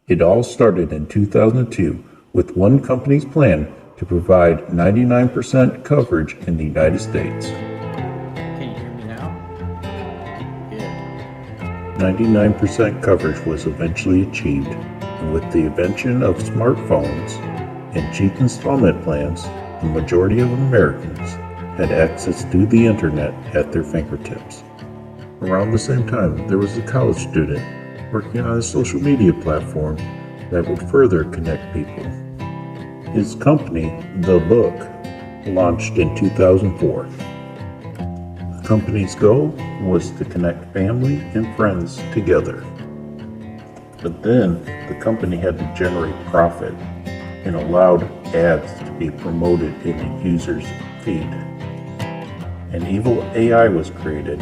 It all started in 2002 with one company's plan to provide 99% coverage in the United States. Can you hear me now? Good. 99% coverage was eventually achieved, and with the invention of smartphones and cheap installment plans, the majority of Americans had access to the internet at their fingertips. Around the same time, there was a college student working on a social media platform that would further connect people. His company, The Book, launched in 2004. The company's goal was to connect family and friends together. But then the company had to generate profit and allowed ads to be promoted in the user's feed. An evil AI was created,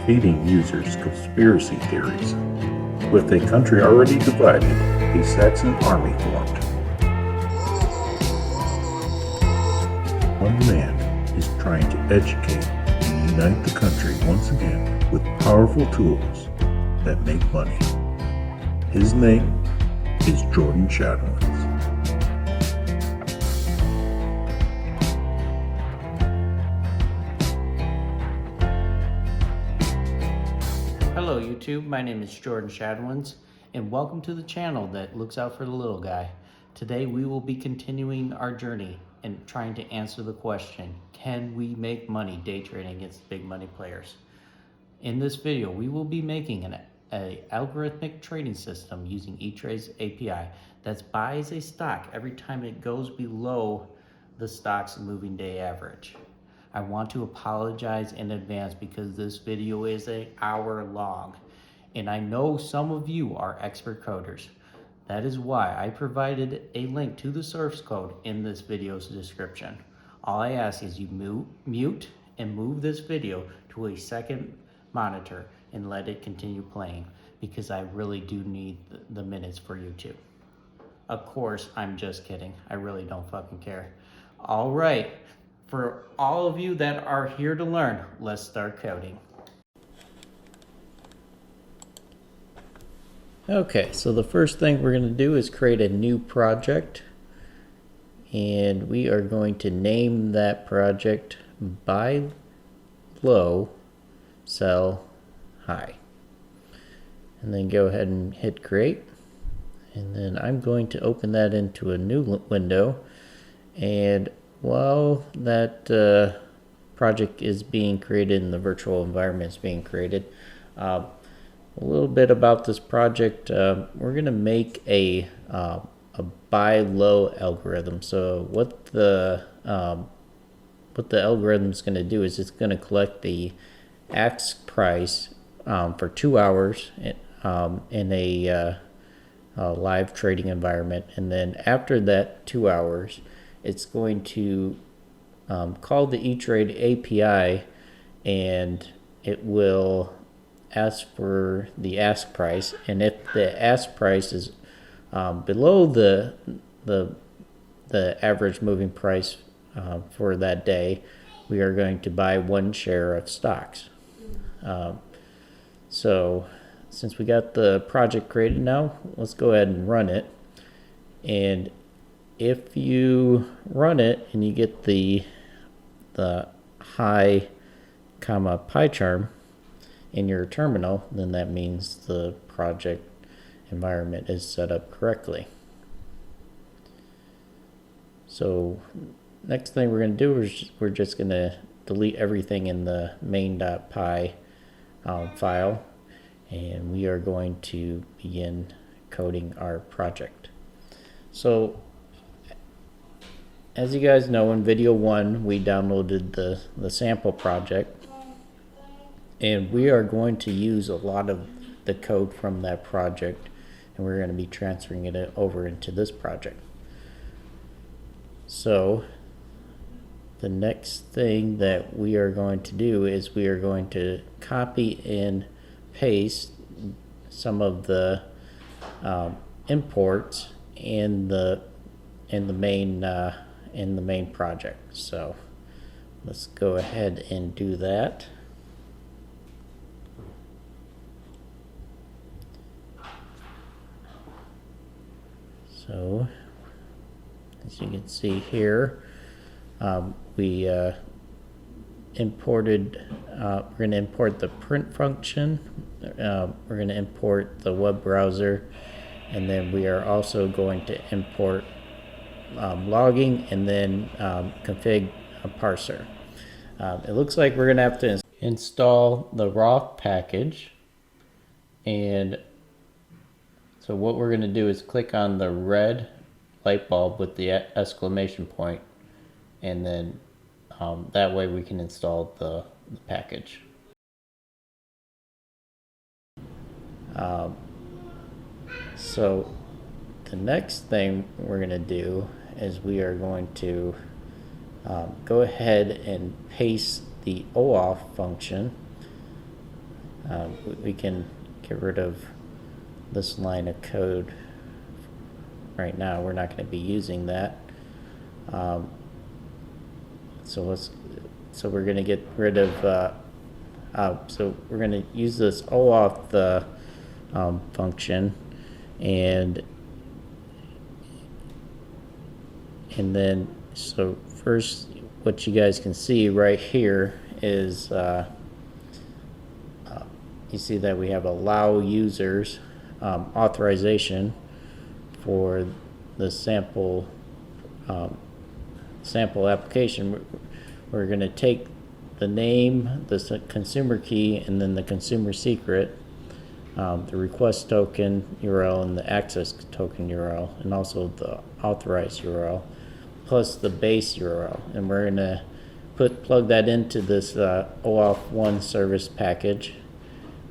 feeding users conspiracy theories. With a country already divided, a Saxon army formed. One man is trying to educate and unite the country once again with powerful tools that make money. His name is Jordan Shadowlands. Hello YouTube, my name is Jordan Shadowlands, and welcome to the channel that looks out for the little guy. Today we will be continuing our journey and trying to answer the question, can we make money day trading against big money players? In this video, we will be making an algorithmic trading system using Etrade's API that buys a stock every time it goes below the stock's moving day average. I want to apologize in advance because this video is an hour long, and I know some of you are expert coders. That is why I provided a link to the source code in this video's description. All I ask is you mute and move this video to a second monitor and let it continue playing, because I really do need the minutes for YouTube. Of course, I'm just kidding. I really don't fucking care. All right. For all of you that are here to learn, let's start coding. Okay, so the first thing we're going to do is create a new project, and we are going to name that project buy low, sell high, and then go ahead and hit create. And then I'm going to open that into a new window, and while that project is being created and the virtual environment is being created, a little bit about this project. We're going to make a buy low algorithm. So what the algorithm is going to do is it's going to collect the ask price for 2 hours in a live trading environment, and then after that 2 hours, it's going to call the Etrade API, and it will ask for the ask price. And if the ask price is below the average moving price for that day, we are going to buy 1 share of stocks. So since we got the project created now, let's go ahead and run it. And if you run it and you get the high comma pie charm in your terminal, then that means the project environment is set up correctly. So next thing we're going to do is we're just going to delete everything in the main.py file, and we are going to begin coding our project. So as you guys know, in video 1 we downloaded the sample project, and we are going to use a lot of the code from that project, and we're going to be transferring it over into this project. So the next thing that we are going to do is we are going to copy and paste some of the imports in the main project. So let's go ahead and do that. So as you can see here, we imported, we're going to import the print function, we're going to import the web browser, and then we are also going to import logging and then config a parser. It looks like we're going to have to install the raw package, and so what we're going to do is click on the red light bulb with the exclamation point, and then that way we can install the package. So the next thing we're going to do is we are going to go ahead and paste the OAuth function. We can get rid of this line of code right now. We're not going to be using that. So we're going to get rid of, so we're going to use this OAuth function, and then so first what you guys can see right here is you see that we have allow users authorization for the sample application. We're going to take the name, the consumer key, and then the consumer secret, the request token URL and the access token URL, and also the authorized URL, plus the base URL. And we're going to plug that into this OAuth 1 service package,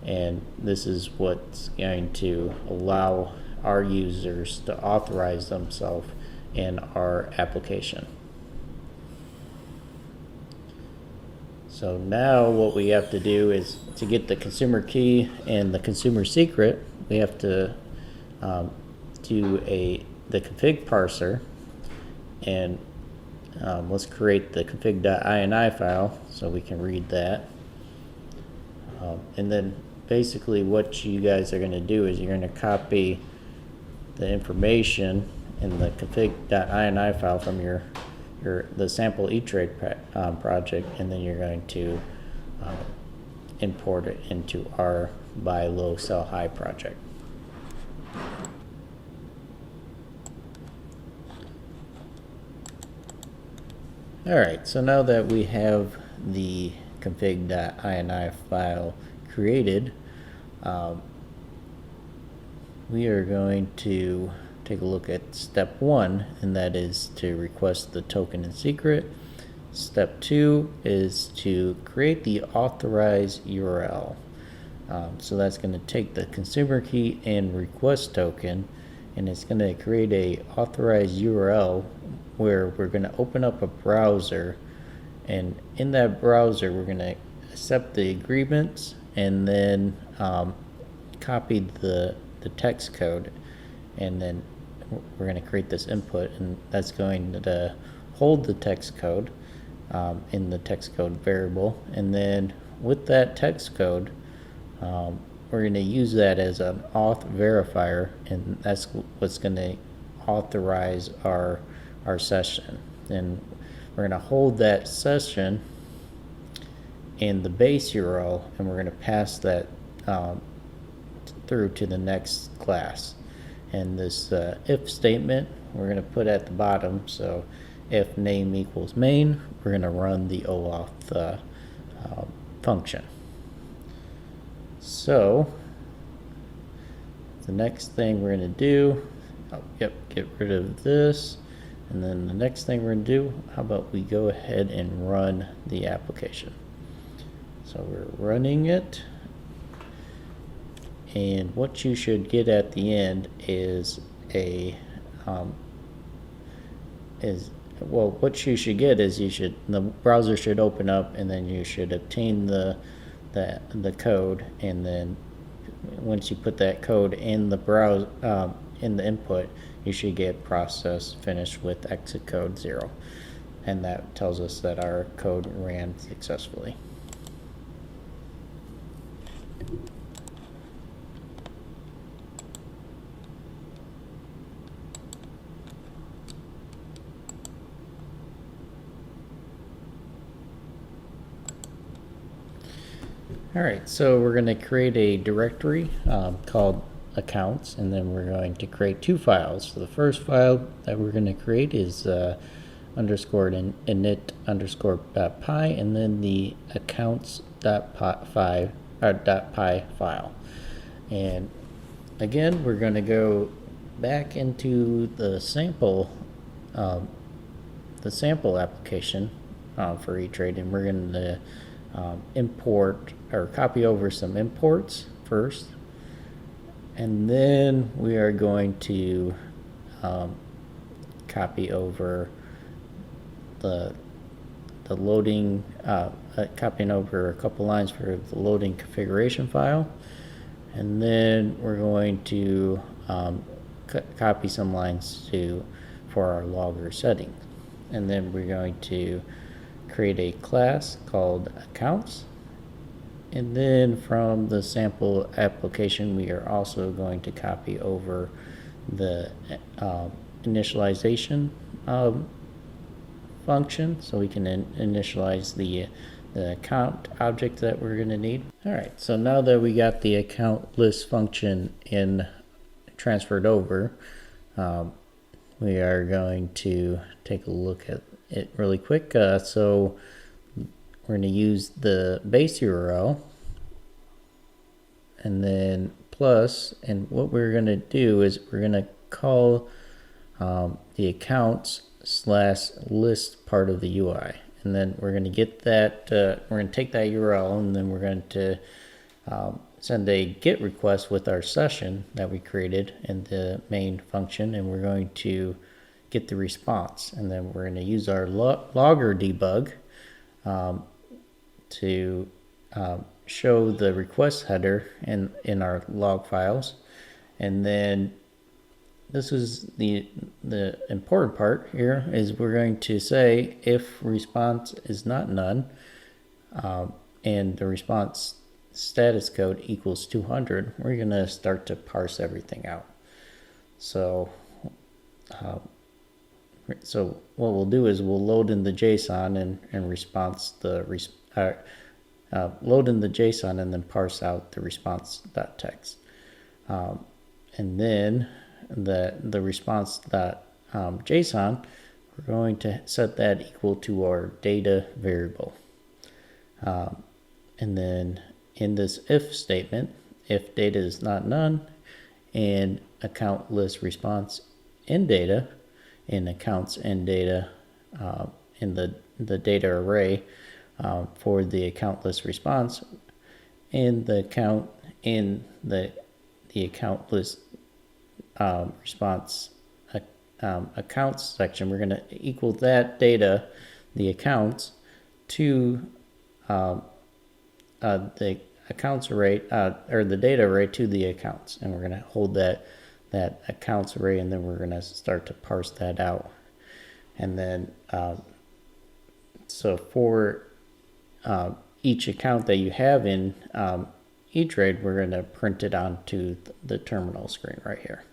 and this is what's going to allow our users to authorize themselves in our application. So now what we have to do is to get the consumer key and the consumer secret, we have to do the config parser, and let's create the config.ini file so we can read that. And then basically what you guys are going to do is you're going to copy the information in the config.ini file from the sample Etrade project, and then you're going to import it into our buy low sell high project. Alright, so now that we have the config.ini file created, we are going to take a look at step 1, and that is to request the token and secret. Step 2 is to create the authorized URL. So that's going to take the consumer key and request token, and it's going to create a authorized URL where we're going to open up a browser, and in that browser we're going to accept the agreements and then copy the text code, and then we're going to create this input, and that's going to hold the text code in the text code variable, and then with that text code we're going to use that as an auth verifier, and that's what's going to authorize our session. And we're going to hold that session in the base URL, and we're going to pass that through to the next class. And this if statement we're going to put at the bottom. So if name equals main, we're going to run the OAuth function. So the next thing we're going to do, get rid of this, and then the next thing we're going to do, how about we go ahead and run the application. So we're running it, and what you should get at the end is what you should get is the browser should open up, and then you should obtain the code, and then once you put that code in the browser in the input, you should get process finished with exit code 0, and that tells us that our code ran successfully. All right, so we're going to create a directory called accounts, and then we're going to create two files. So the first file that we're going to create is underscore init underscore .py, and then the accounts.py file. And again, we're going to go back into the sample application for Etrade, and we're going to import or copy over some imports first, and then we are going to copy over the loading, copying over a couple lines for the loading configuration file, and then we're going to copy some lines for our logger setting, and then we're going to create a class called accounts, and then from the sample application we are also going to copy over the initialization function, so we can initialize the account object that we're going to need. All right, so now that we got the account list function transferred over, we are going to take a look at it really quick. So we're going to use the base URL and then plus, and what we're going to do is we're going to call the accounts/list part of the UI, and then we're going to get that, we're going to take that URL, and then we're going to send a GET request with our session that we created in the main function, and we're going to get the response, and then we're going to use our logger debug to show the request header in our log files. And then this is the important part here, is we're going to say if response is not none and the response status code equals 200, we're going to start to parse everything out. So so what we'll do is we'll load in the JSON and response load in the JSON and then parse out the response.text. And then the response.json, we're going to set that equal to our data variable. And then in this if statement, if data is not none and account list response in data, in accounts and data in the data array for the account list response, in the account list response accounts section, we're going to equal that data, the accounts, to the accounts array or the data array to the accounts, and we're going to hold that accounts array, and then we're going to start to parse that out. And then so for each account that you have in Etrade, we're going to print it onto the terminal screen right here.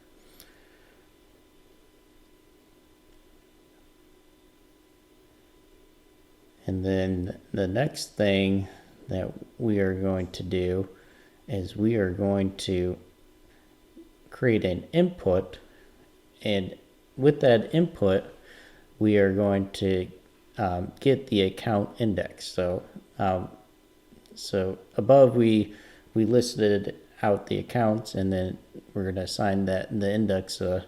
And then the next thing that we are going to do is we are going to create an input, and with that input we are going to get the account index. So so above we listed out the accounts, and then we're going to assign that the index a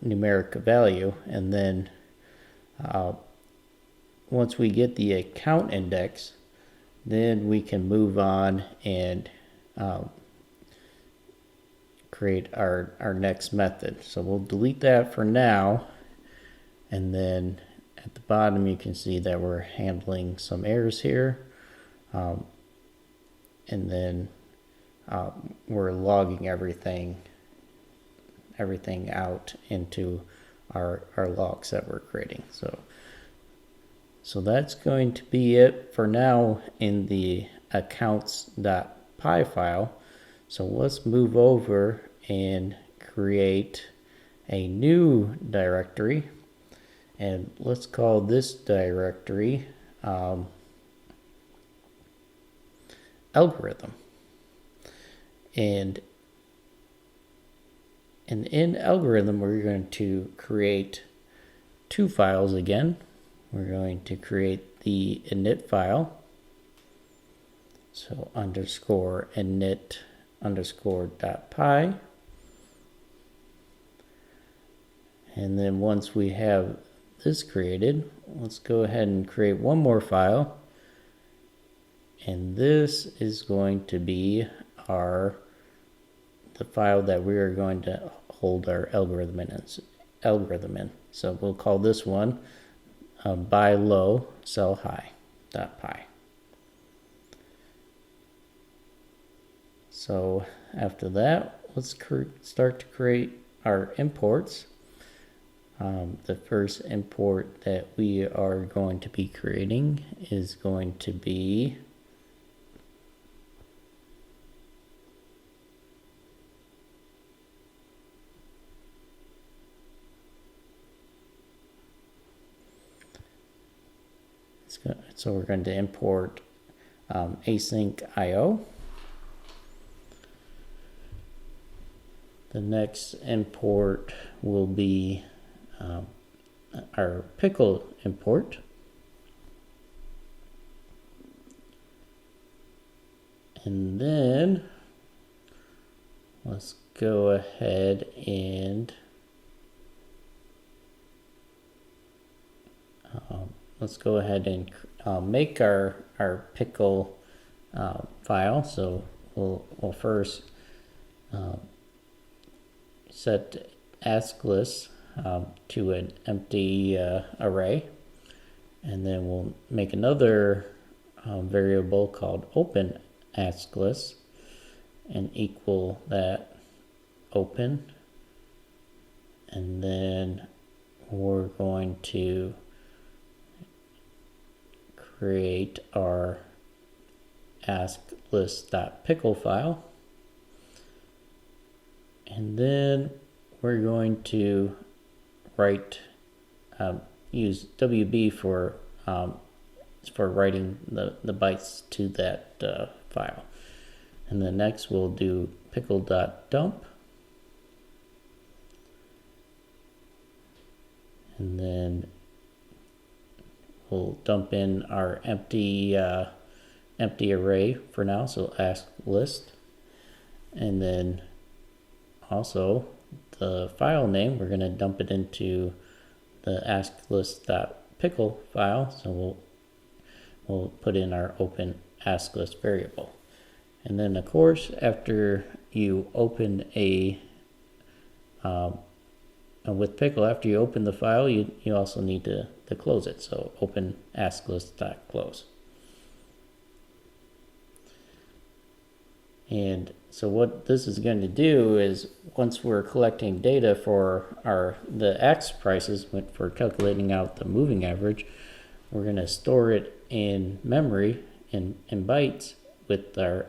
numeric value, and then once we get the account index, then we can move on and create our next method. So we'll delete that for now, and then at the bottom you can see that we're handling some errors here, and then we're logging everything out into our logs that we're creating. So that's going to be it for now in the accounts.py file. So let's move over and create a new directory, and let's call this directory algorithm. And in algorithm, we're going to create two files again. We're going to create the init file. So underscore init underscore .py. And then once we have this created, let's go ahead and create one more file. And this is going to be the file that we are going to hold our algorithm in. So we'll call this one buy low, sell high .py. So after that, let's start to create our imports. The first import that we are going to be creating is going to be so we're going to import async IO. The next import will be our pickle import. And then let's go ahead and make our pickle file. So we'll first set ask list to an empty array, and then we'll make another variable called open ask list and equal that open, and then we're going to create our ask list.pickle file, and then we're going to use WB for writing the bytes to that file. And then next we'll do pickle.dump, and then we'll dump in our empty array for now, so ask list, and then also the file name, we're going to dump it into the ask list.pickle file. So we'll put in our open ask list variable. And then of course, after you open with pickle, after you open the file, you also need to close it. So open ask list.close. And so what this is going to do is, once we're collecting data for the X prices for calculating out the moving average, we're going to store it in memory in bytes with our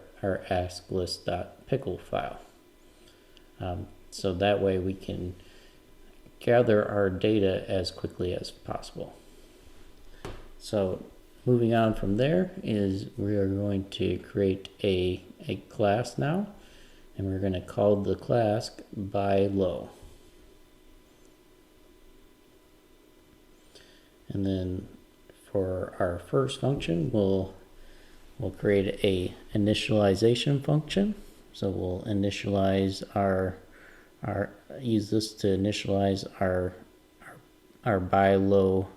ask list.pickle file. So that way we can gather our data as quickly as possible. So moving on from there is we are going to create a class now, and we're going to call the class buy low. And then for our first function, we'll create a initialization function. So we'll initialize use this to initialize our buy low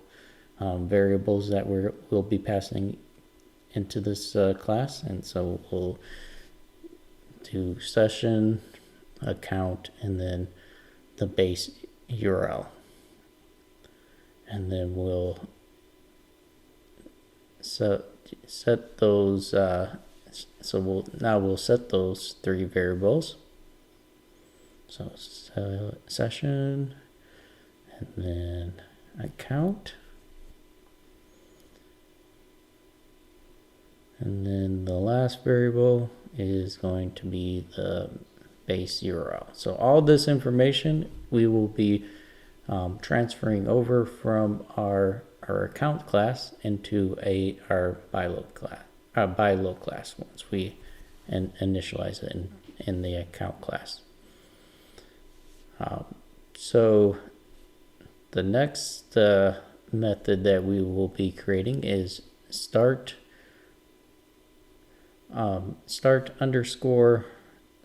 variables that we'll be passing into this class. And so we'll do session, account, and then the base URL. And then we'll set those, we'll set those three variables. So session, and then account, and then the last variable is going to be the base URL. So all this information we will be transferring over from our account class into our buy low class, buy low class once we initialize it in the account class. So the next method that we will be creating is start underscore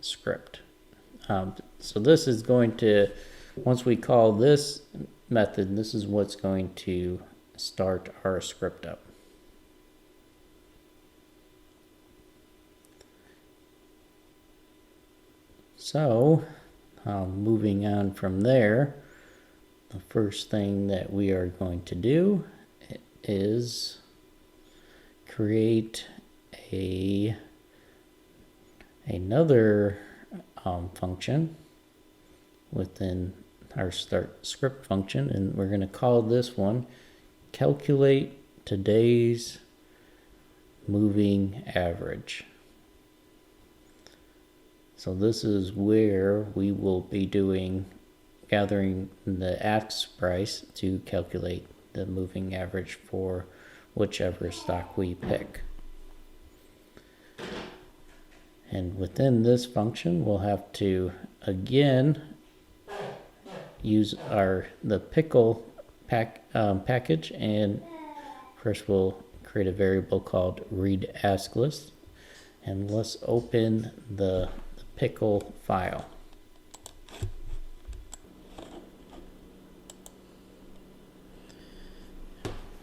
script. So this is going to, once we call this method, this is what's going to start our script up. So moving on from there, the first thing that we are going to do is create another function within our start script function, and we're going to call this one calculate today's moving average. So this is where we will be gathering the ask price to calculate the moving average for whichever stock we pick. And within this function, we'll have to again use the pickle package, and first we'll create a variable called read ask list, and let's open the pickle file.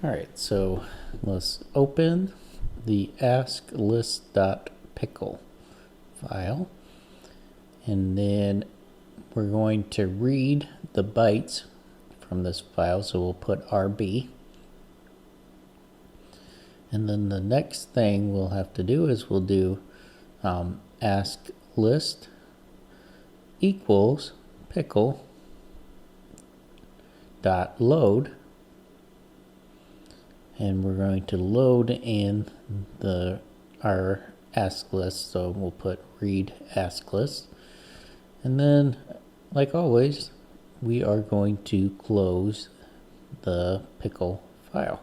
All right, so let's open the ask list.pickle file, and then we're going to read the bytes from this file, so we'll put RB. And then the next thing we'll have to do is we'll do ask list equals pickle dot load, and we're going to load in our ask list, so we'll put read ask list, and then like always we are going to close the pickle file.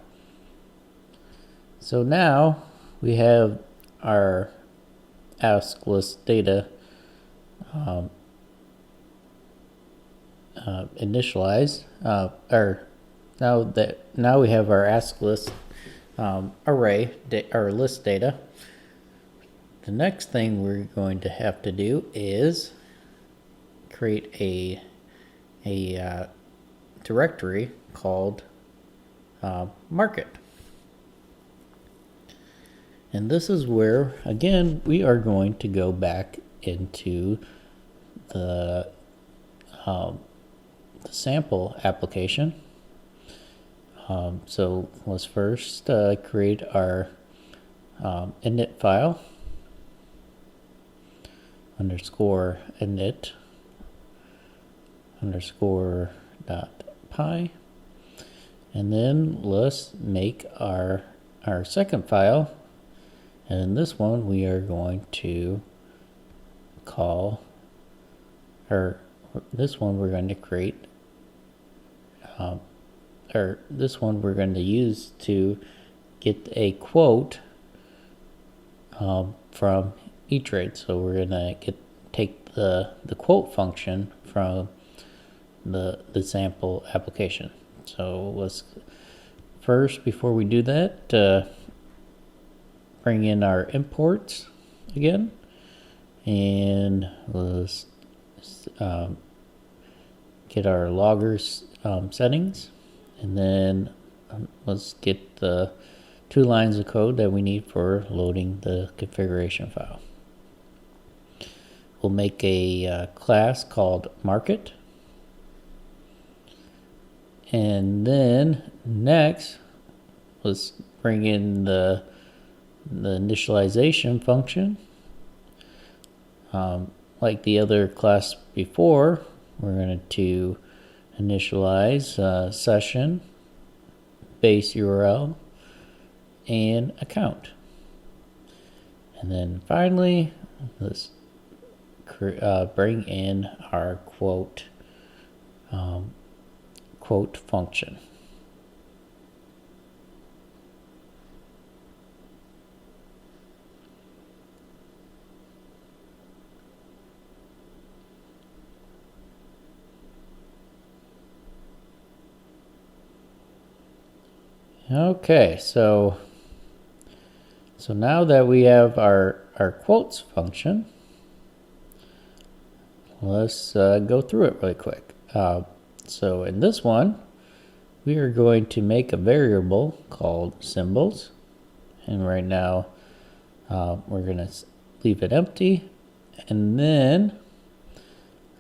So now we have our ask list data initialized, now we have our ask list array or list data. The next thing we're going to have to do is create a directory called market. And this is where, again, we are going to go back into the sample application. So let's first create our init file, underscore init underscore .py, and then let's make our second file, and in this one we are going to call, or this one we're going to create, or this one we're going to use to get a quote from Etrade. So we're going to take the quote function from the sample application. So let's first, before we do that, bring in our imports again, and let's get our loggers settings, and then let's get the 2 lines of code that we need for loading the configuration file. We'll make a class called market, and then next let's bring in the initialization function. Like the other class before, we're going to initialize session, base URL, and account. And then finally, let's bring in our quote function. Okay, so now that we have our quotes function, let's go through it really quick. So in this one, we are going to make a variable called symbols, and right now we're going to leave it empty, and then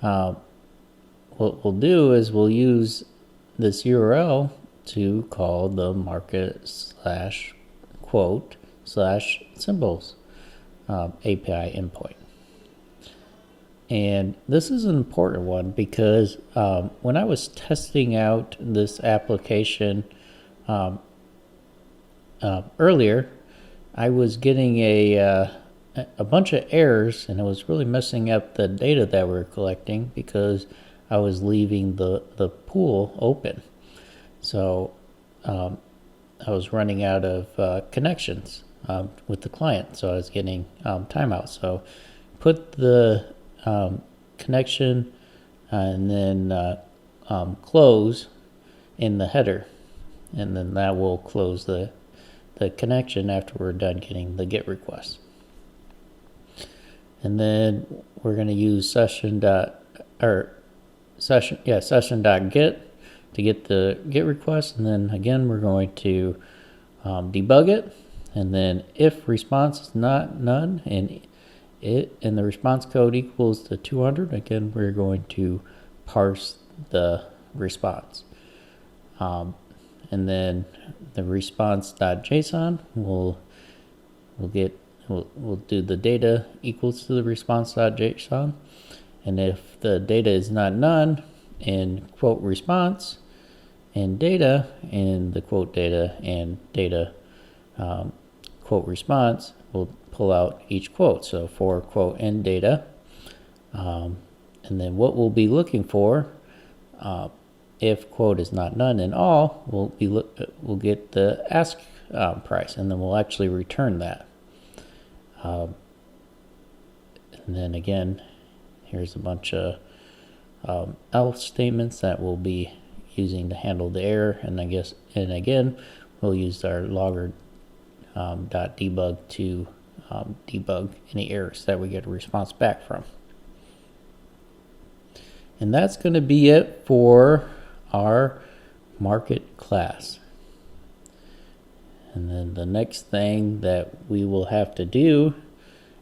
what we'll do is we'll use this URL to call the market/quote/symbols API endpoint. And this is an important one because when I was testing out this application earlier, I was getting a bunch of errors, and it was really messing up the data that we were collecting because I was leaving the pool open. So I was running out of connections with the client, so I was getting timeouts. So put the connection and then close in the header, and then that will close the connection after we're done getting the GET request. And then we're going to use session.get to get the GET request, and then again we're going to debug it, and then if response is not none and the response code equals to 200, again we're going to parse the response, and then the response.json we'll do the data equals to the response.json, and if the data is not none in quote response and data in the quote data and data quote response, we'll pull out each quote. So for quote and data, and then what we'll be looking for, if quote is not none in all, we'll get the ask price, and then we'll actually return that. And then again, here's a bunch of else statements that we'll be using to handle the error, and again we'll use our logger .debug to debug any errors that we get a response back from. And that's going to be it for our market class. And then the next thing that we will have to do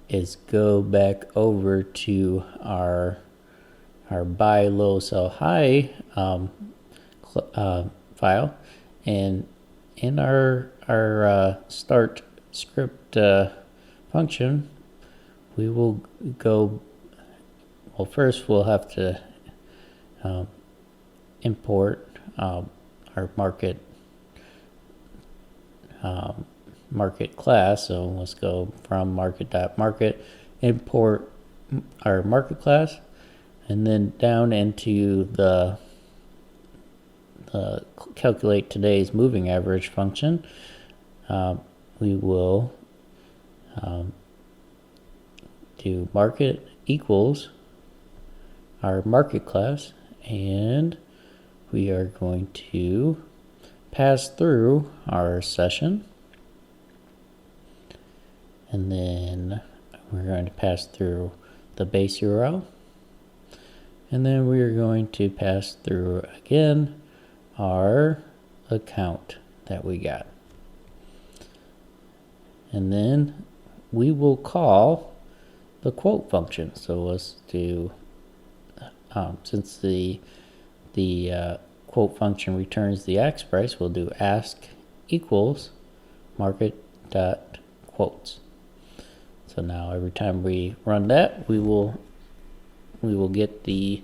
is go back over to our buy low sell high file, and in our start script function, we will go, well, first we'll have to import our market class. So let's go from market.market, import our market class, and then down into the calculate today's moving average function, we will do market equals our market class, and we are going to pass through our session, and then we're going to pass through the base URL, and then we are going to pass through again our account that we got, and then we will call the quote function. So let's do since the quote function returns the ask price, we'll do ask equals market.quotes. So now every time we run that, we will get the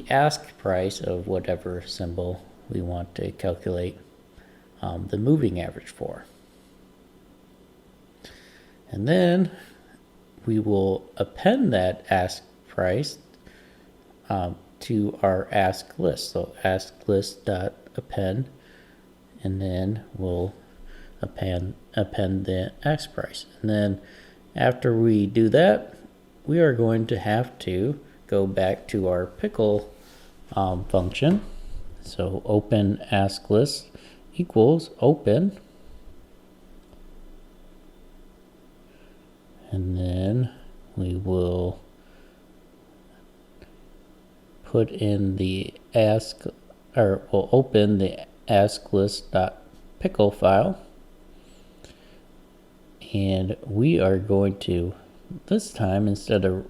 ask price of whatever symbol we want to calculate the moving average for. And then we will append that ask price to our ask list. So ask list.append, and then we'll append the ask price. And then after we do that, we are going to have to go back to our pickle function. So open ask list equals open, and then we will put in the ask, or we'll open the asklist.pickle file, and we are going to, this time, instead of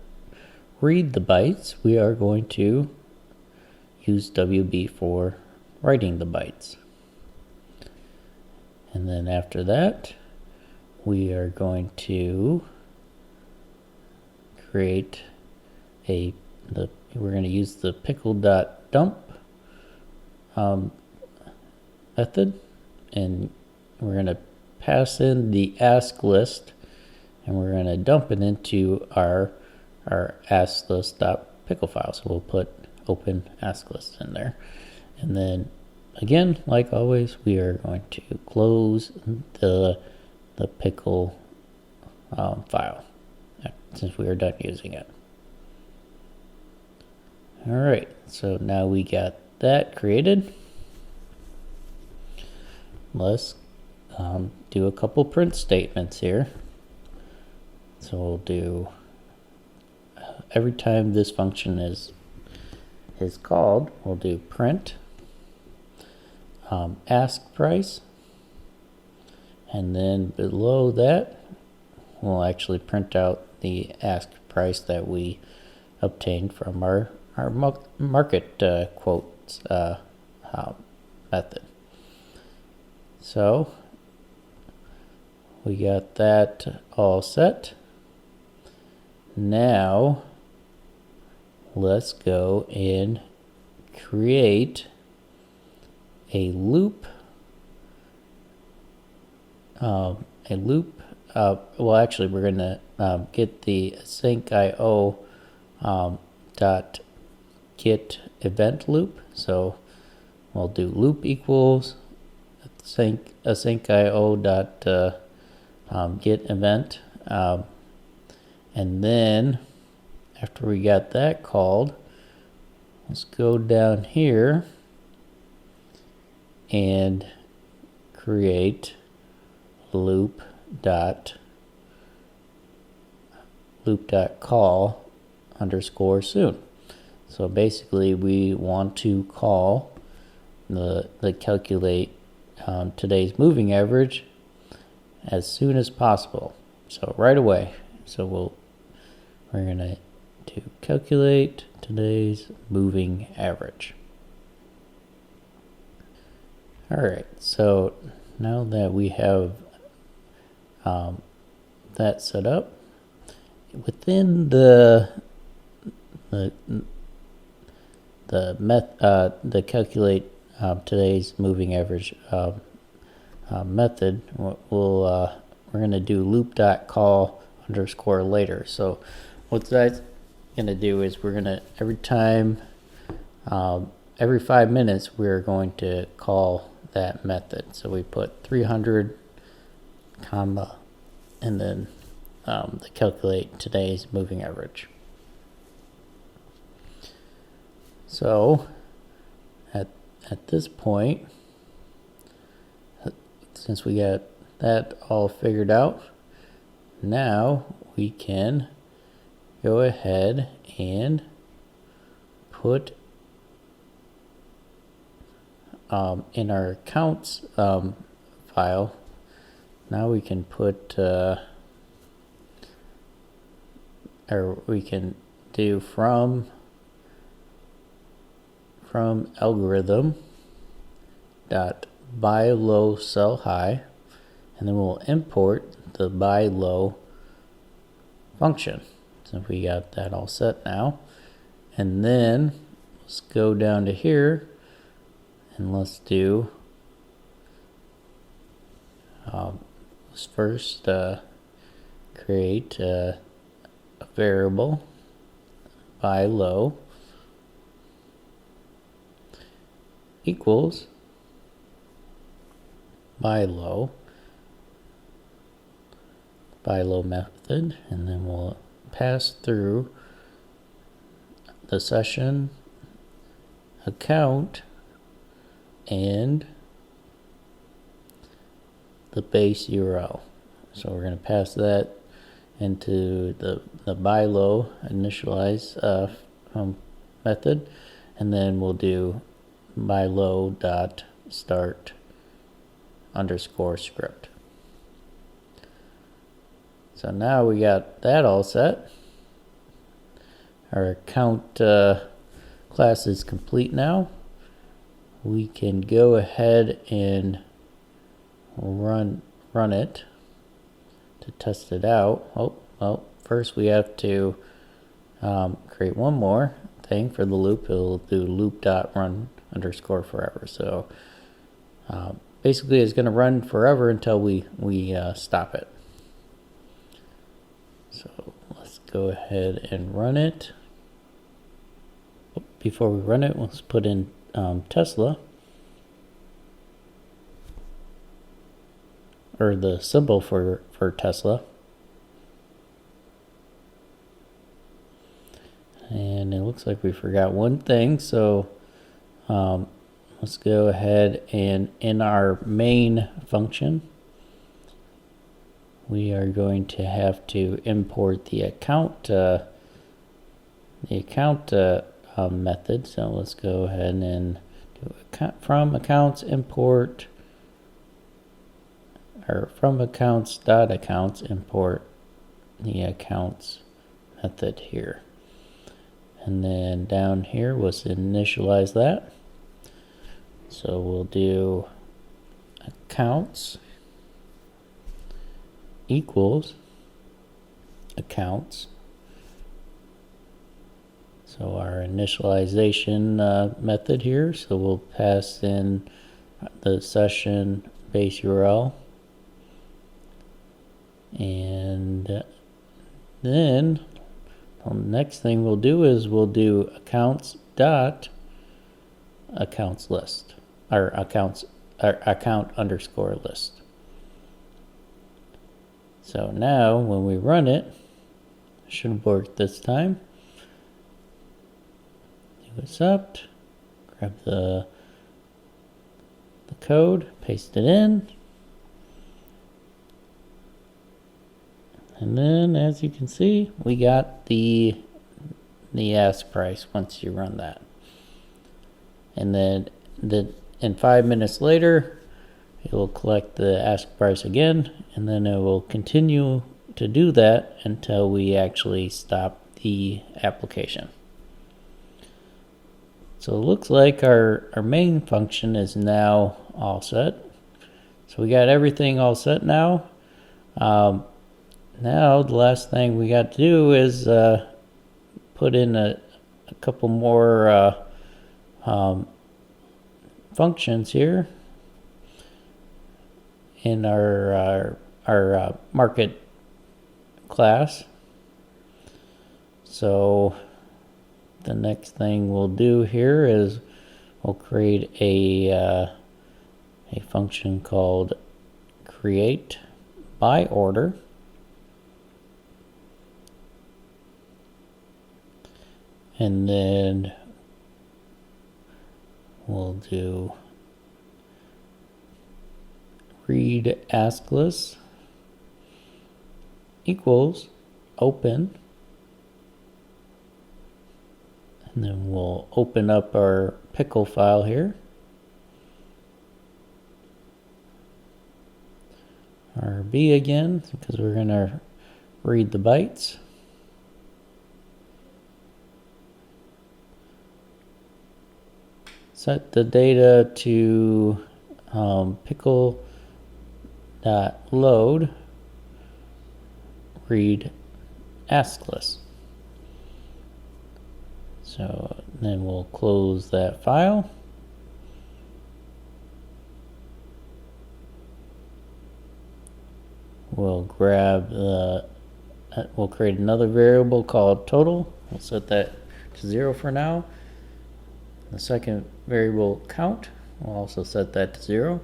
read the bytes, we are going to use WB for writing the bytes. And then after that, we are going to create we're going to use the pickle.dump method, and we're going to pass in the ask list, and we're going to dump it into our ask list.pickle file. So we'll put open ask list in there, and then again, like always, we are going to close the pickle file since we are done using it. All right, so now we got that created. Let's do a couple print statements here. So we'll do, every time this function is called, we'll do print ask price, and then below that we'll actually print out the ask price that we obtained from our market quotes method. So we got that all set. Now let's go and create a loop. Well, actually, we're going to get the async.io dot get event loop. So we'll do loop equals async.io dot get event, and then after we got that called, let's go down here and create loop dot call underscore soon. So basically we want to call the calculate today's moving average as soon as possible, so right away. So we're gonna do calculate today's moving average. All right, so now that we have that set up, within the calculate today's moving average method, we're going to do loop.call underscore later. So what that's going to do is we're going to, every 5 minutes, we're going to call that method. So we put 300 comma and then the calculate today's moving average. So at this point, since we got that all figured out, now we can go ahead and put in our accounts file, now we can put or we can do from algorithm dot buy low sell high, and then we'll import the buy low function. So we got that all set now, and then let's go down to here and let's do let's first create a variable buy low equals buy low method, and then we'll pass through the session account and the base URL. So we're going to pass that into the buy low initialize method, and then we'll do buy low dot start underscore script. So now we got that all set. Our account class is complete now. We can go ahead and run it to test it out. Oh, well, first we have to create one more thing for the loop. It'll do loop.run underscore forever. So basically it's going to run forever until we stop it. So let's go ahead and run it. Before we run it, let's put in Tesla, or the symbol for Tesla. And it looks like we forgot one thing, so let's go ahead and in our main function, we are going to have to import the account method. So let's go ahead and do from accounts import, or from accounts.accounts import the accounts method here. And then down here, let's initialize that. So we'll do accounts equals accounts. So our initialization method here. So we'll pass in the session base URL. And then the next thing we'll do is we'll do accounts list, or account underscore list. So now when we run it, it should work this time. Do accept, grab the code, paste it in. And then, as you can see, we got the ask price once you run that. And then in 5 minutes later, it will collect the ask price again, and then it will continue to do that until we actually stop the application. So it looks like our main function is now all set. So we got everything all set now. Now the last thing we got to do is put in a couple more functions here in our market class. So the next thing we'll do here is we'll create a function called create by order. And then we'll do read ask list equals open. And then we'll open up our pickle file here. RB again, because we're going to read the bytes. Set the data to pickle.load read ask list. So then we'll close that file. We'll grab we'll create another variable called total. We'll set that to 0 for now. The second variable count, we'll also set that to 0.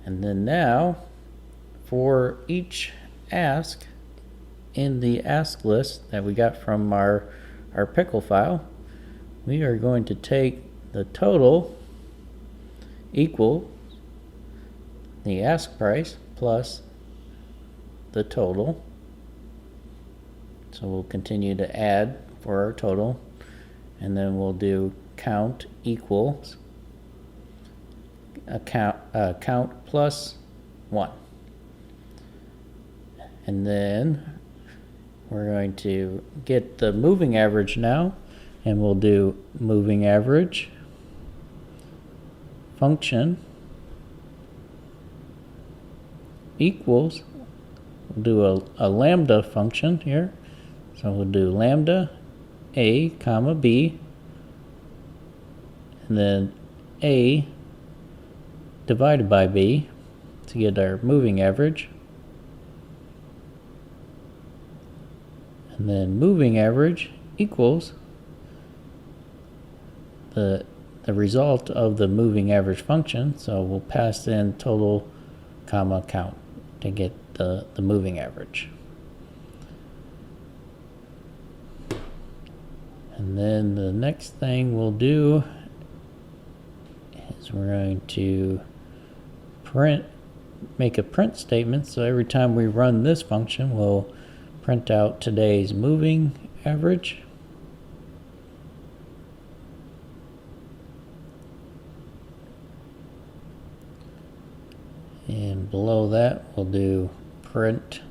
And then now, for each ask in the ask list that we got from our pickle file, we are going to take the total equal the ask price plus the total. So we'll continue to add for our total, and then we'll do count equals count plus 1. And then we're going to get the moving average now, and we'll do moving average function equals, we'll do a lambda function here. So we'll do lambda a comma b, and then a divided by b to get our moving average. And then moving average equals the result of the moving average function. So we'll pass in total comma count to get the moving average. And then the next thing we'll do is we're going to make a print statement. So every time we run this function, we'll print out today's moving average. And below that, we'll do print,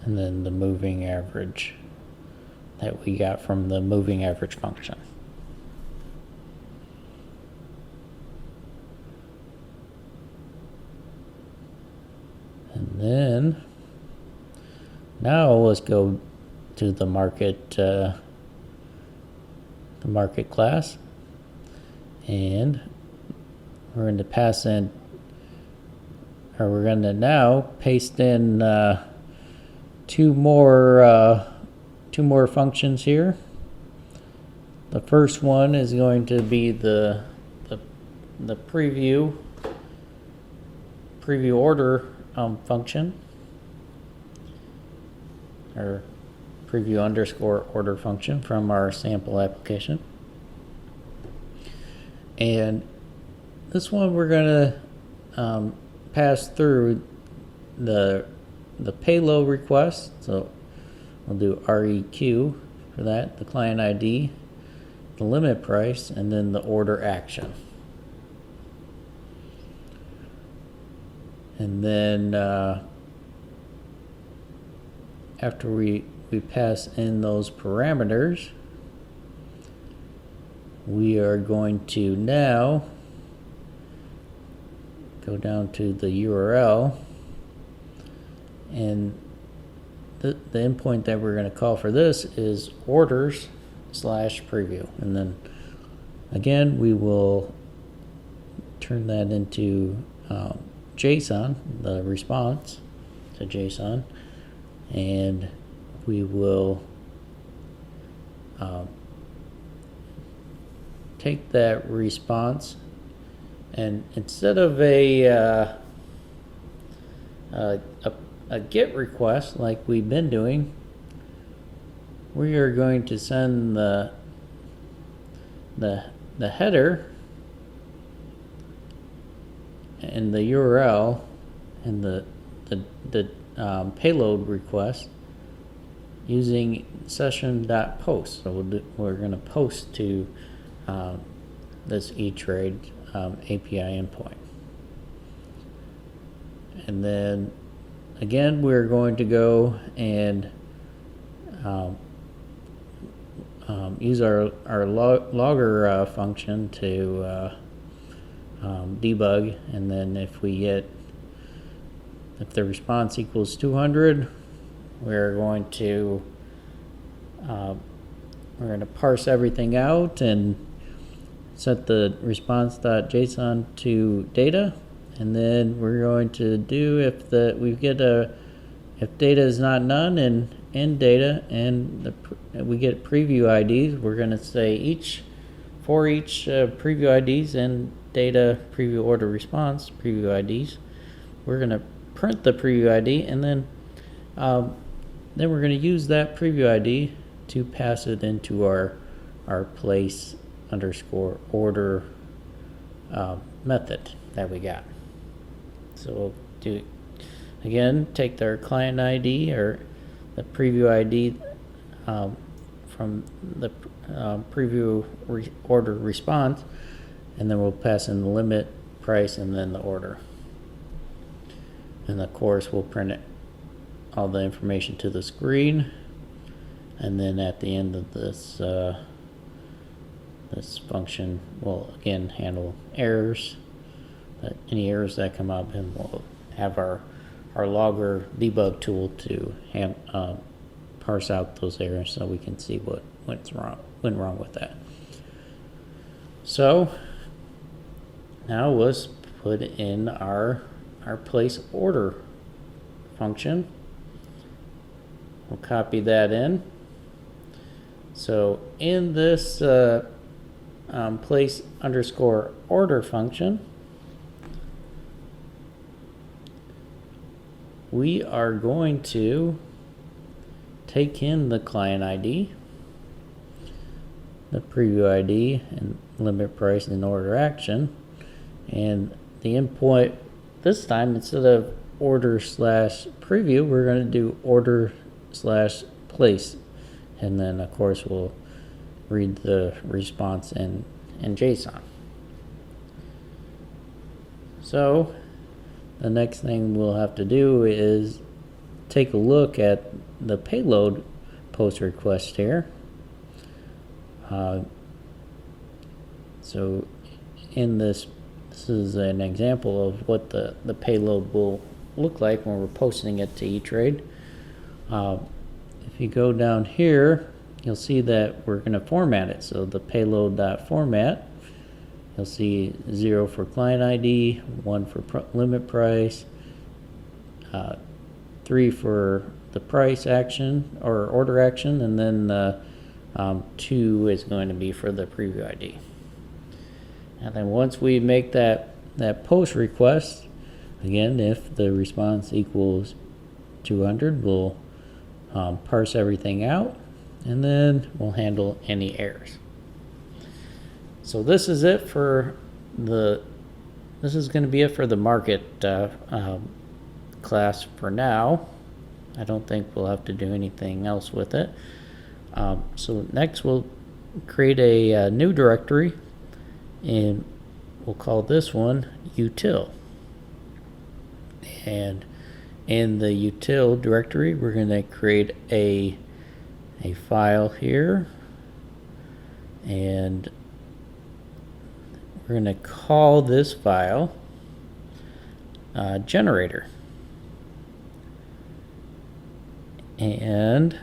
and then the moving average that we got from the moving average function. And then now let's go to the market class, and we're going to pass in, or we're going to now paste in two more functions here. The first one is going to be the preview order function, or preview underscore order function from our sample application. And this one we're going to pass through the payload request. So we'll do REQ for that, the client ID, the limit price, and then the order action. And then after we pass in those parameters, we are going to now go down to the URL, and the endpoint that we're going to call for this is orders/preview. And then again, we will turn that into JSON, the response to JSON, and we will take that response, and instead of a GET request like we've been doing, we are going to send the header and the URL and the payload request using session.post. So we're going to post to this Etrade API endpoint. And then again, we're going to go and use our logger function to debug. And then if the response equals 200, we're going to parse everything out and set the response.json to data. And then we're going to do, if data is not none in data, and we get preview IDs, we're going to say for each preview IDs and data preview order response preview IDs, we're going to print the preview ID, and then we're going to use that preview ID to pass it into our place underscore order method that we got. So we'll do, again, take their client ID or the preview ID from the preview order response, and then we'll pass in the limit, price, and then the order. And of course we'll print it, all the information to the screen, and then at the end of this this function will again handle errors, any errors that come up, and we'll have our logger debug tool to parse out those errors so we can see what went wrong with that. So now let's put in our place order function. We'll copy that in. So in this place underscore order function, we are going to take in the client ID, the preview ID, and limit, price, and order action. And the endpoint this time, instead of order slash preview, we're going to do order slash place. And then of course we'll read the response in JSON. So the next thing we'll have to do is take a look at the payload post request here. So in this is an example of what the payload will look like when we're posting it to Etrade. If you go down here, you'll see that we're going to format it. So the payload.format, you'll see 0 for client ID, 1 for limit price, 3 for the price action or order action, and then 2 is going to be for the preview ID. And then once we make that post request, again, if the response equals 200, we'll parse everything out, and then we'll handle any errors. So this is it for this is going to be it for the market class for now. I don't think we'll have to do anything else with it. So next we'll create a new directory, and we'll call this one util. And in the util directory, we're going to create a file here, and we're going to call this file generator. And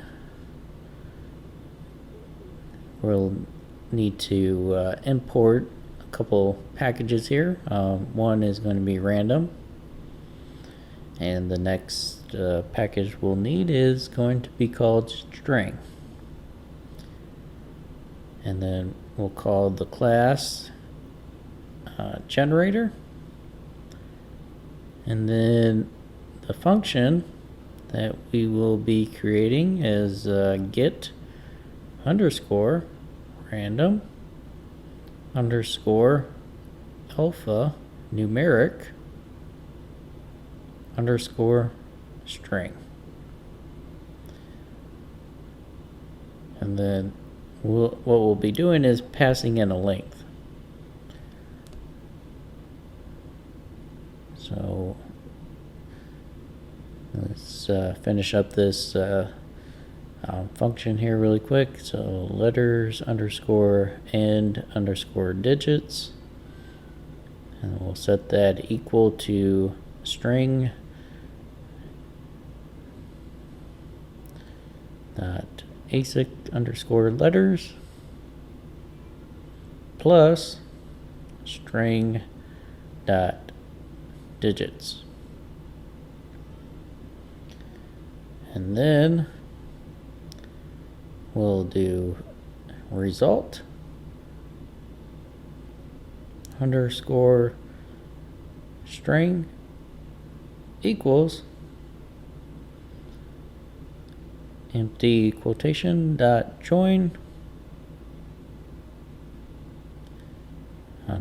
we'll need to import a couple packages here. One is going to be random, and the next package we'll need is going to be called string. And then we'll call the class generator, and then the function that we will be creating is get underscore random underscore alpha numeric underscore string. And then what we'll be doing is passing in a length. So let's finish up this function here really quick. So letters underscore and underscore digits, and we'll set that equal to string dot asic underscore letters plus string dot digits. And then we'll do result underscore string equals empty quotation dot join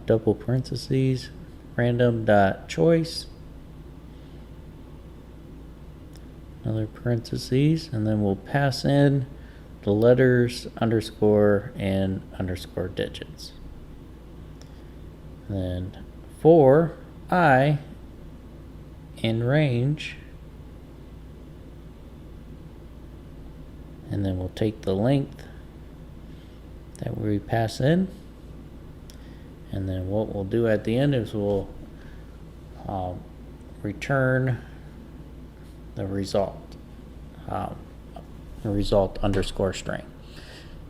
double parentheses random.choice, another parentheses, and then we'll pass in the letters, underscore, and underscore digits. Then for I in range, and then we'll take the length that we pass in, and then what we'll do at the end is we'll return the result underscore string,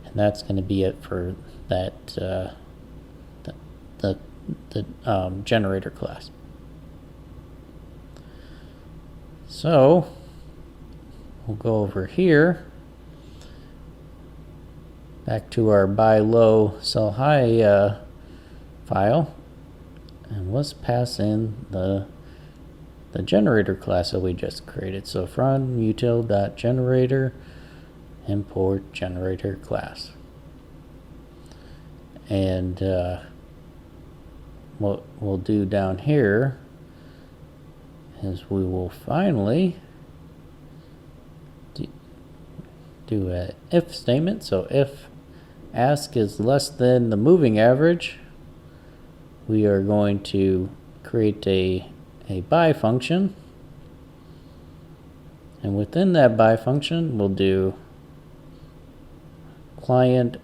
and that's going to be it for that the generator class. So we'll go over here back to our buy low sell high file, and let's pass in the generator class that we just created. So from util.generator, import generator class, and what we'll do down here is we will finally do an if statement. So if ask is less than the moving average, we are going to create a buy function, and within that buy function we'll do client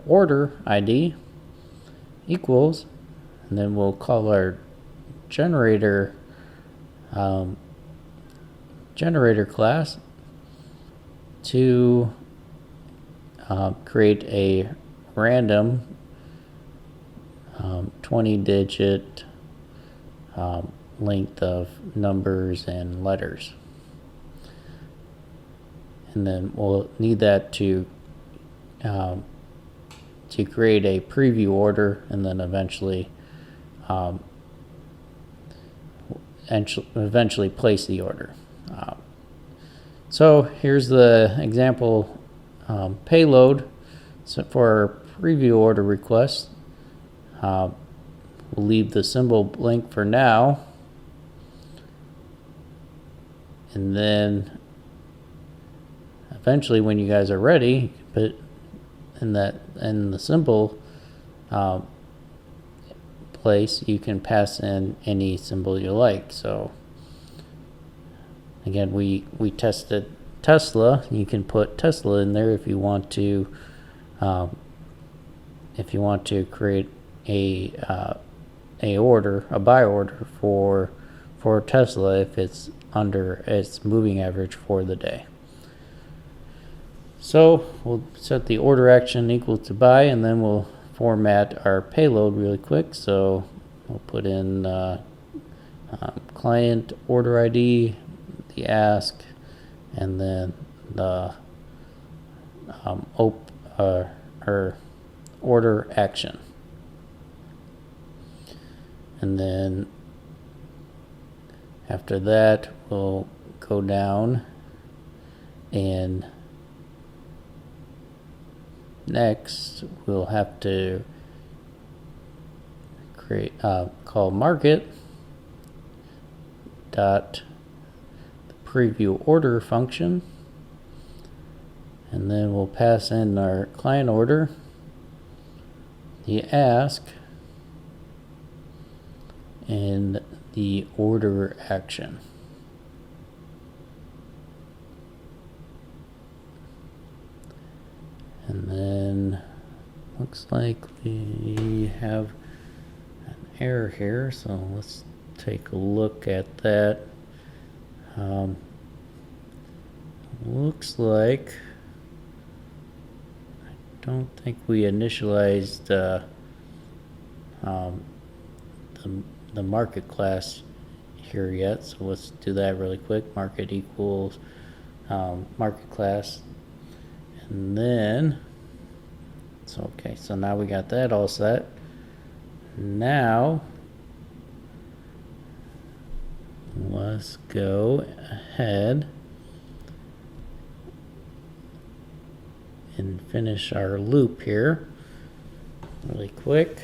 order ID equals, and then we'll call our generator class to create a random 20-digit length of numbers and letters, and then we'll need that to create a preview order, and then eventually place the order. So here's the example payload. So for our preview order request, we'll leave the symbol blank for now, and then eventually when you guys are ready, put in the symbol place, you can pass in any symbol you like. So again, we tested Tesla. You can put Tesla in there if you want to create a buy order for Tesla if it's under its moving average for the day. So we'll set the order action equal to buy, and then we'll format our payload really quick. So we'll put in client order ID, the ask, and then the order action. And then after that, we'll go down, and next we'll have to create call market dot the preview order function, and then we'll pass in our client order, the ask, and the order action. And then looks like we have an error here, so let's take a look at that. Looks like I don't think we initialized the market class here yet, so let's do that really quick. Market equals market class, and then so okay, so now we got that all set. Now let's go ahead and finish our loop here really quick.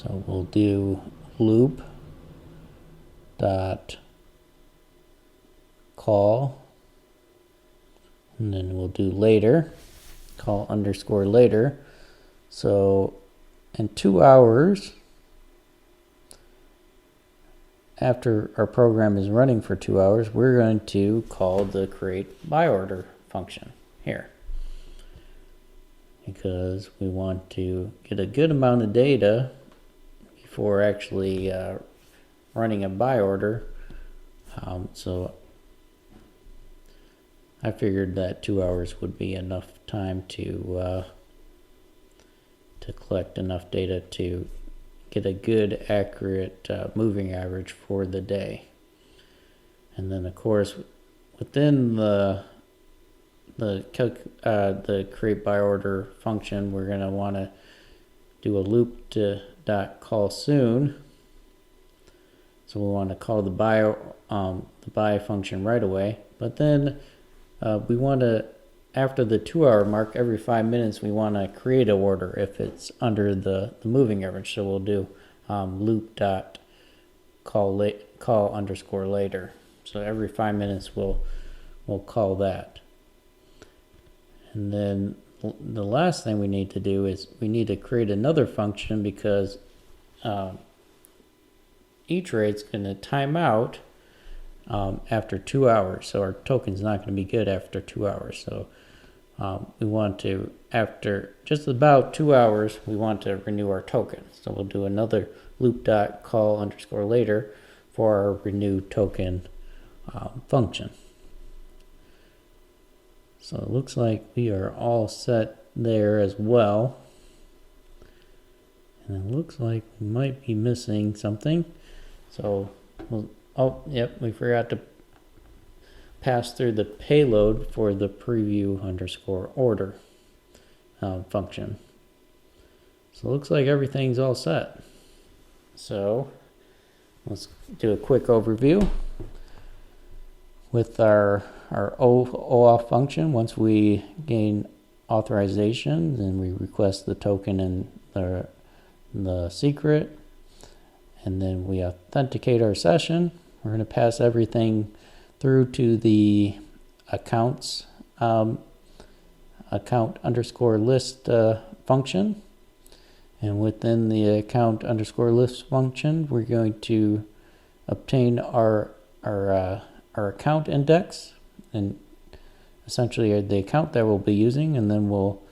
So we'll do loop dot call, and then we'll do later, call underscore later. So in 2 hours, after our program is running for 2 hours, we're going to call the create by order function here, because we want to get a good amount of data before actually running a by order. So I figured that 2 hours would be enough time to collect enough data to get a good, accurate moving average for the day. And then, of course, within the create by order function, we're going to want to do a loop to dot call soon. So we want to call the by function right away. But then we want to, after the 2 hour mark, every 5 minutes, we want to create an order if it's under the moving average. So we'll do loop dot call underscore later. So every 5 minutes we'll call that. And then the last thing we need to do is we need to create another function, because Etrade's going to time out after 2 hours. So our token's not going to be good after 2 hours. So we want to, after just about 2 hours, we want to renew our token. So we'll do another loop dot call underscore later for our renew token function. So it looks like we are all set there as well. And it looks like we might be missing something. So, oh, yep, we forgot to pass through the payload for the preview underscore order function. So it looks like everything's all set. So let's do a quick overview with our OAuth function. Once we gain authorization, then we request the token and the secret, and then we authenticate our session. We're going to pass everything through to the account underscore list function. And within the account underscore list function, we're going to obtain our account index, and essentially the account that we'll be using, and then we'll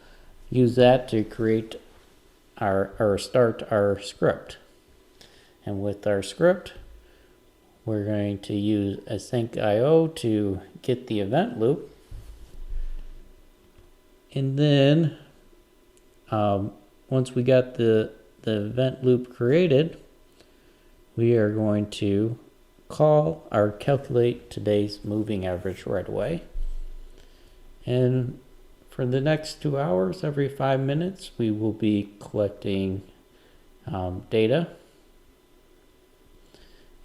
use that to create or start our script. And with our script, we're going to use async.io to get the event loop. And then once we got the event loop created, we are going to call or calculate today's moving average right away. And for the next 2 hours, every 5 minutes, we will be collecting data.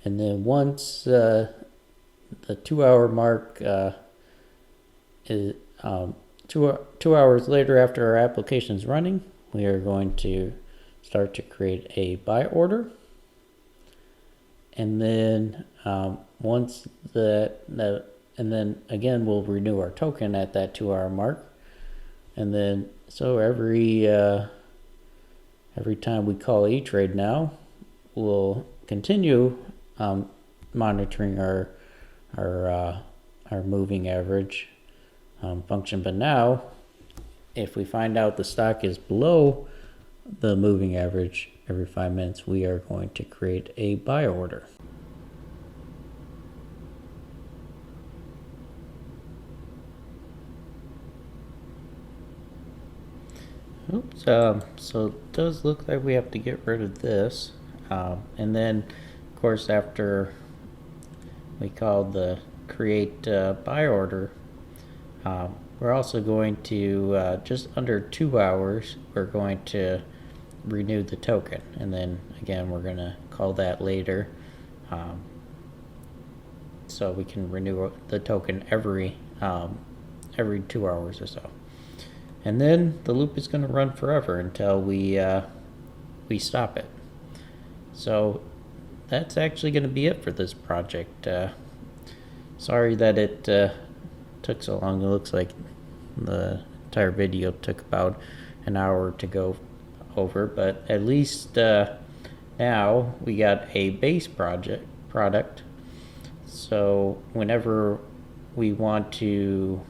And then once the 2 hour mark is 2 hours later after our application is running, we are going to start to create a buy order. And then once and then again, we'll renew our token at that 2 hour mark. And then, so every time we call Etrade now, we'll continue monitoring our moving average function. But now, if we find out the stock is below the moving average every 5 minutes, we are going to create a buy order. Oops, so it does look like we have to get rid of this. And then, of course, after we call the create buy order, we're also going to, just under 2 hours, we're going to renew the token. And then, again, we're going to call that later. So we can renew the token every 2 hours or so. And then the loop is going to run forever until we stop it. So that's actually going to be it for this project. Sorry that it took so long. It looks like the entire video took about an hour to go over, but at least now we got a base product. So whenever we want to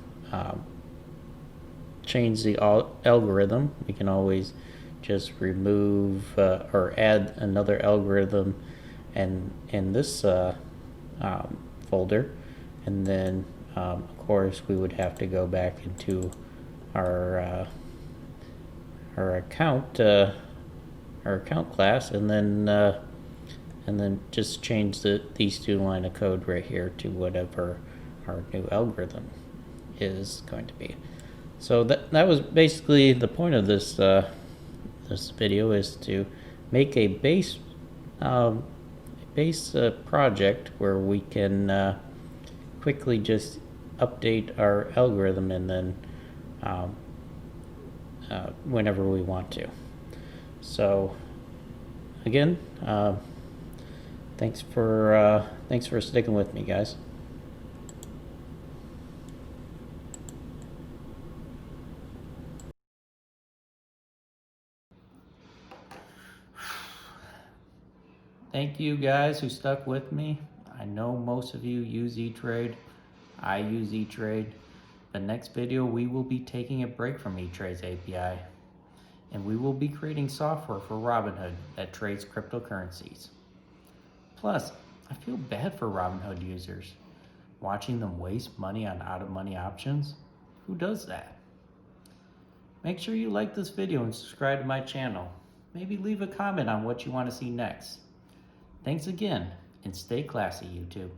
change the algorithm, we can always just remove or add another algorithm and in this folder, and then of course we would have to go back into our account class, and then just change these two line of code right here to whatever our new algorithm is going to be. So that was basically the point of this this video, is to make a base project where we can quickly just update our algorithm, and then whenever we want to. So again, thanks for sticking with me, guys. Thank you guys who stuck with me. I know most of you use Etrade. I use Etrade. The next video, we will be taking a break from Etrade's API, and we will be creating software for Robinhood that trades cryptocurrencies. Plus, I feel bad for Robinhood users, watching them waste money on out-of-money options. Who does that? Make sure you like this video and subscribe to my channel. Maybe leave a comment on what you want to see next. Thanks again, and stay classy, YouTube.